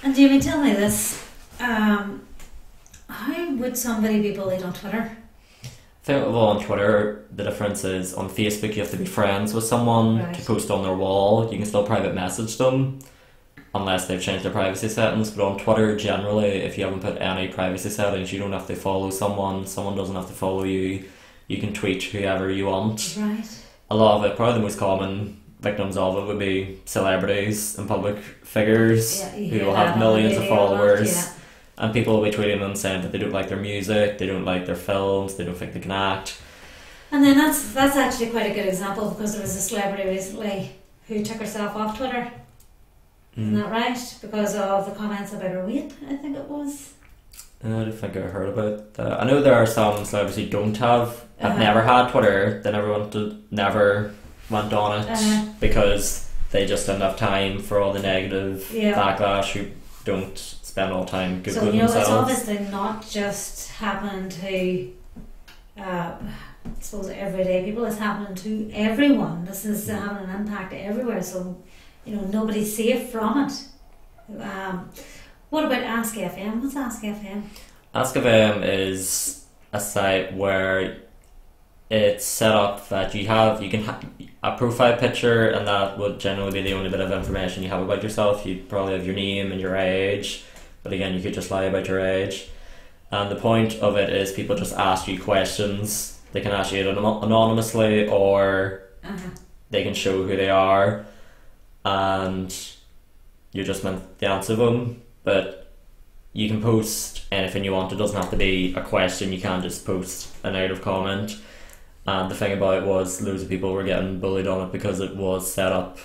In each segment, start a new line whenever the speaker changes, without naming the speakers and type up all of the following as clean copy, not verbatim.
And Jamie, tell me this. How would somebody be bullied on Twitter?
I think well, on Twitter, the difference is on Facebook you have to be friends with someone to post on their wall. You can still private message them unless they've changed their privacy settings. But on Twitter, generally, if you haven't put any privacy settings, you don't have to follow someone. Someone doesn't have to follow you. You can tweet whoever you want.
Right.
A lot of it, probably the most common victims of it would be celebrities and public figures who will have millions of followers. And people will be tweeting them saying that they don't like their music, they don't like their films, they don't think they can act.
And then that's actually quite a good example, because there was a celebrity recently who took herself off Twitter. Isn't that right? Because of the comments about her weight, I think it was.
I don't think I heard about that. I know there are some celebrities who don't have never had Twitter. They never went on it because they just didn't have time for all the negative backlash, who don't spend all time Googling themselves.
It's obviously not just happening to I suppose everyday people, it's happening to everyone. This is having an impact everywhere, so nobody's safe from it. What about Ask FM? What's Ask FM?
Ask FM is a site where it's set up that you can have a profile picture, and that would generally be the only bit of information you have about yourself. You probably have your name and your age, but again, you could just lie about your age. And the point of it is people just ask you questions. They can ask you it anonymously, or they can show who they are, and you're just meant to answer them. But you can post anything you want. It doesn't have to be a question. You can just post a negative comment. And the thing about it was loads of people were getting bullied on it because it was set up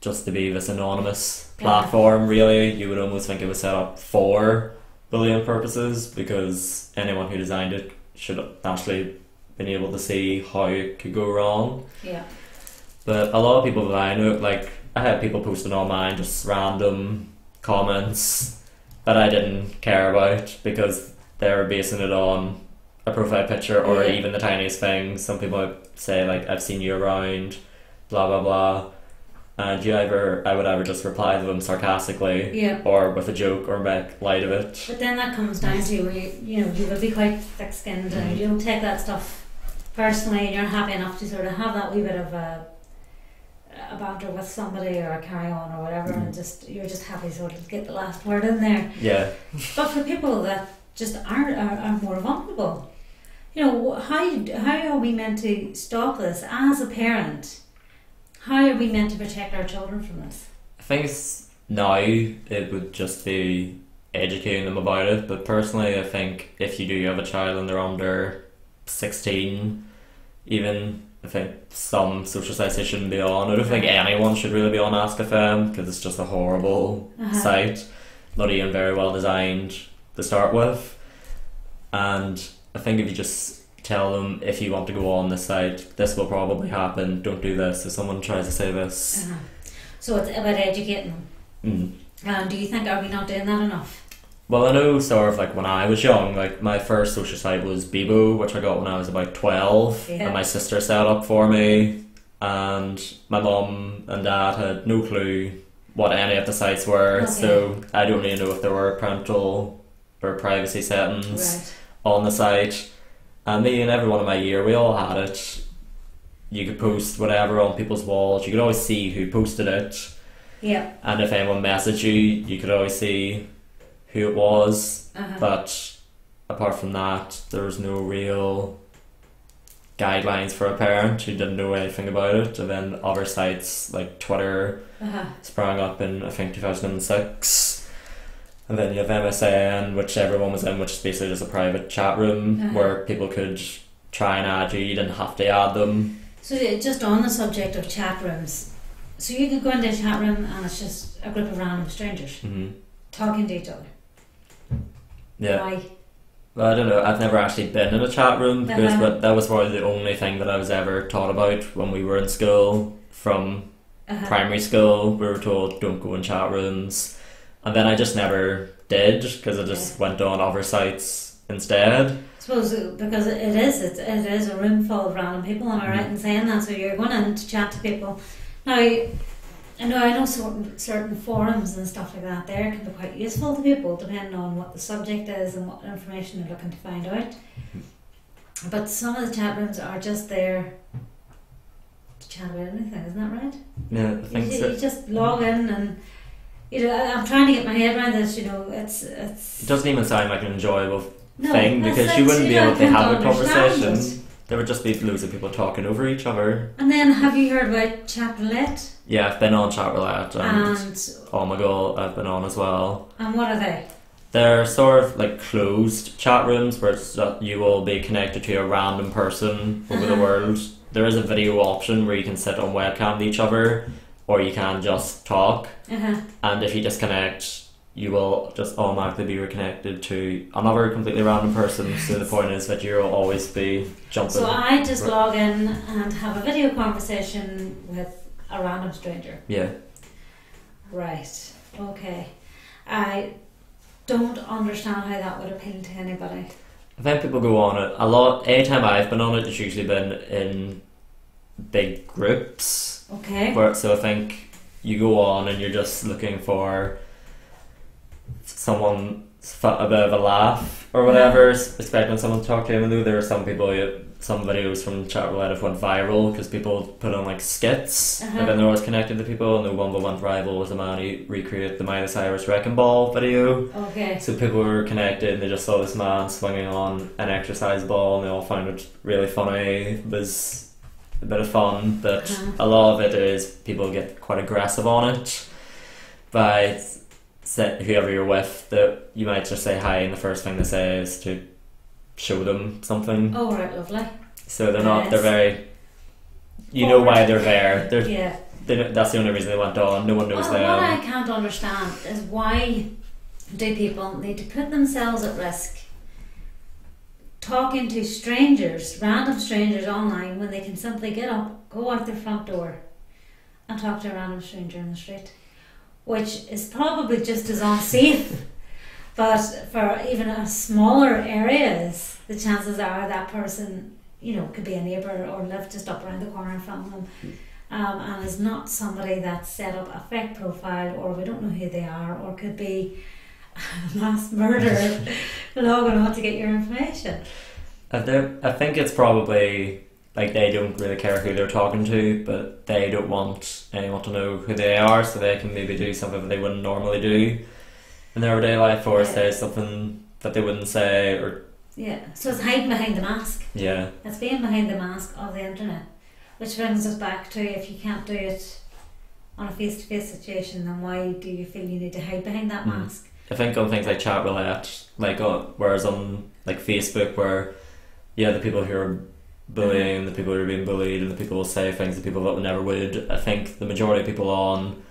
just to be this anonymous platform. Really, you would almost think it was set up for bullying purposes, because anyone who designed it should have actually been able to see how it could go wrong.
Yeah.
But a lot of people that I know, like I had people posting on mine just random comments that I didn't care about because they were basing it on a profile picture or even the tiniest thing. Some people would say like, I've seen you around, blah blah blah, and I would either just reply to them sarcastically or with a joke or make light of it.
But then that comes down to where you will be quite thick-skinned and you don't take that stuff personally, and you're happy enough to sort of have that wee bit of a banter with somebody or a carry on or whatever, and you're just happy sort of to get the last word in there.
Yeah.
But for people that just are more vulnerable, how are we meant to stop this as a parent? How are we meant to protect our children from this?
I think now it would just be educating them about it, but personally I think if you do have a child and they're under 16, even I think some social sites they shouldn't be on. I don't think anyone should really be on Ask FM because it's just a horrible site, not even very well designed to start with. And I think if you just tell them, if you want to go on this site, this will probably happen, don't do this if someone tries to say this.
So it's about educating them. Do you think, are we not doing that enough?
Well, I know sort of like when I was young, like my first social site was Bebo, which I got when I was about 12, and my sister set up for me, and my mum and dad had no clue what any of the sites were, so I don't really know if there were parental or privacy settings on the site. And me and everyone in my year, we all had it. You could post whatever on people's walls. You could always see who posted it.
Yeah.
And if anyone messaged you, you could always see who it was. But apart from that, there was no real guidelines for a parent who didn't know anything about it. And then other sites like Twitter sprang up in, I think, 2006. And then you have MSN, which everyone was in, which is basically just a private chat room where people could try and add you. You didn't have to add them.
So just on the subject of chat rooms, so you could go into a chat room and it's just a group of random strangers talking to each other.
Yeah.
Why?
Well, I don't know. I've never actually been in a chat room because but that was probably the only thing that I was ever taught about when we were in school. From primary school, we were told don't go in chat rooms. And then I just never did because I just went on other sites instead.
I suppose because it is a room full of random people, am I right in saying that? So you're going in to chat to people. Now, I know certain forums and stuff like that there can be quite useful to people depending on what the subject is and what information they're looking to find out. But some of the chat rooms are just there to chat about anything, isn't that right?
Yeah, I think so.
You just log in and I'm trying to get my head around this, it's
It doesn't even sound like an enjoyable
no,
thing
that's
because
it,
you wouldn't be able to have a
understand
conversation.
it.
There would just be loads of people talking over each other.
And then have you heard about Chat Roulette?
Yeah, I've been on Chat Roulette and
And
Omegle I've been on as well.
what are they?
They're sort of like closed chat rooms where you will be connected to a random person over the world. There is a video option where you can sit on webcam to each other or you can just talk. And if you disconnect, you will just automatically be reconnected to another completely random person. So the point is that you'll always be jumping.
So I just log in and have a video conversation with a random stranger.
Yeah.
Right. Okay. I don't understand how that would appeal to anybody.
I think people go on it a lot. Anytime I've been on it, it's usually been in big groups.
Okay.
So I think you go on and you're just looking for someone a bit of a laugh or whatever, expecting someone to talk to him. And there are some videos from Chat Roulette have went viral because people put on like skits and then they're always connected to people. And the one that went viral was a man who recreated the Miley Cyrus Wrecking Ball video.
Okay.
So people were connected and they just saw this man swinging on an exercise ball and they all found it really funny. It was a bit of fun, but a lot of it is people get quite aggressive on it by whoever you're with, that you might just say hi and the first thing they say is to show them something.
Oh, right, lovely.
So they're not, they're very, you know why they're there.
Yeah.
That's the only reason they went on. No one knows them.
What I can't understand is why do people need to put themselves at risk talking to strangers, random strangers online, when they can simply get up, go out their front door and talk to a random stranger in the street, which is probably just as unsafe. But for even a smaller areas, the chances are that person, could be a neighbour or live just up around the corner from them, and is not somebody that's set up a fake profile, or we don't know who they are, or could be a mass murderer logging on to get your information.
I think it's probably like they don't really care who they're talking to, but they don't want anyone to know who they are, so they can maybe do something that they wouldn't normally do in their everyday life, or say something that they wouldn't say, or
so it's hiding behind the mask. It's being behind the mask of the internet, which brings us back to, if you can't do it on a face-to-face situation, then why do you feel you need to hide behind that mask?
I think on things like Chat Roulette, whereas on like Facebook, where the people who are bullying, the people who are being bullied, and the people will say things to people that never would. I think the majority of people on,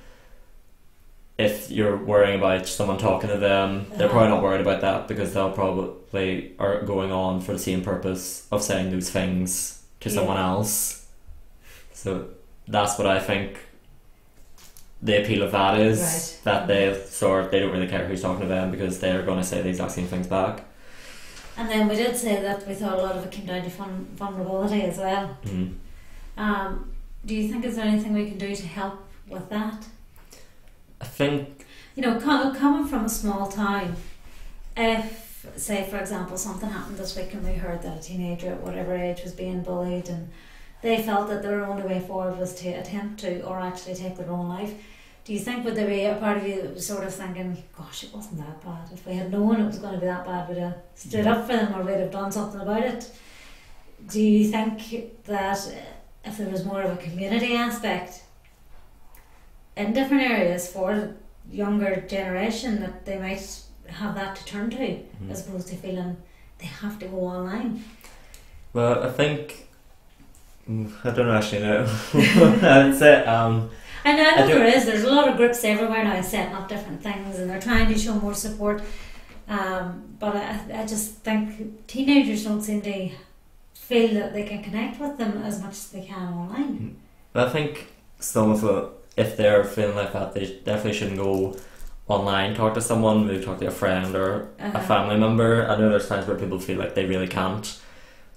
if you're worrying about someone talking to them, they're probably not worried about that, because they'll probably are going on for the same purpose of saying those things to someone else. So that's what I think the appeal of that is, that they don't really care who's talking to them, because they're going to say the exact same things back.
And then we did say that we thought a lot of it came down to vulnerability as well. Do you think, is there anything we can do to help with that?
I think,
coming from a small town, if, say for example, something happened this week and we heard that a teenager at whatever age was being bullied, and they felt that their only way forward was to attempt to, or actually take their own life, do you think, would there be a part of you that was sort of thinking, gosh, it wasn't that bad? If we had known it was going to be that bad, we'd have stood up for them, or we'd have done something about it. Do you think that if there was more of a community aspect in different areas for the younger generation, that they might have that to turn to, as opposed to feeling they have to go online?
Well, I think, I don't actually know. I'd say,
I know there's a lot of groups everywhere now setting up different things, and they're trying to show more support, but I just think teenagers don't seem to feel that they can connect with them as much as they can online.
I think some of it, if they're feeling like that, they definitely shouldn't go online, talk to someone, maybe talk to a friend or a family member. I know there's times where people feel like they really can't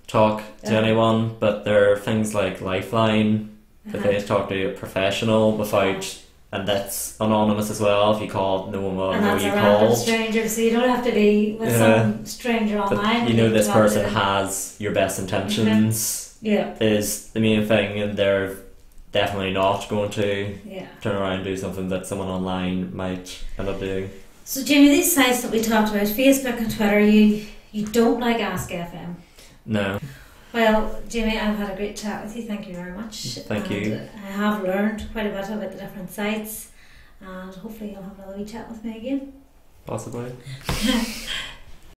talk to anyone, but there are things like Lifeline, that they talk to a professional without and that's anonymous as well. If you call, no one will
And
know
that's
you
a random
called.
stranger, so you don't have to be with some stranger online.
But you know this
can go
person
to-
has your best intentions
Yeah,
is the main thing, and they're definitely not going to
yeah.
turn around and do something that someone online might end up doing.
So Jamie, these sites that we talked about, Facebook and Twitter, you don't like Ask FM.
No.
Well, Jamie, I've had a great chat with you. Thank you very much.
Thank you.
I have learned quite a bit about the different sites, and hopefully you'll have another wee chat with me again.
Possibly.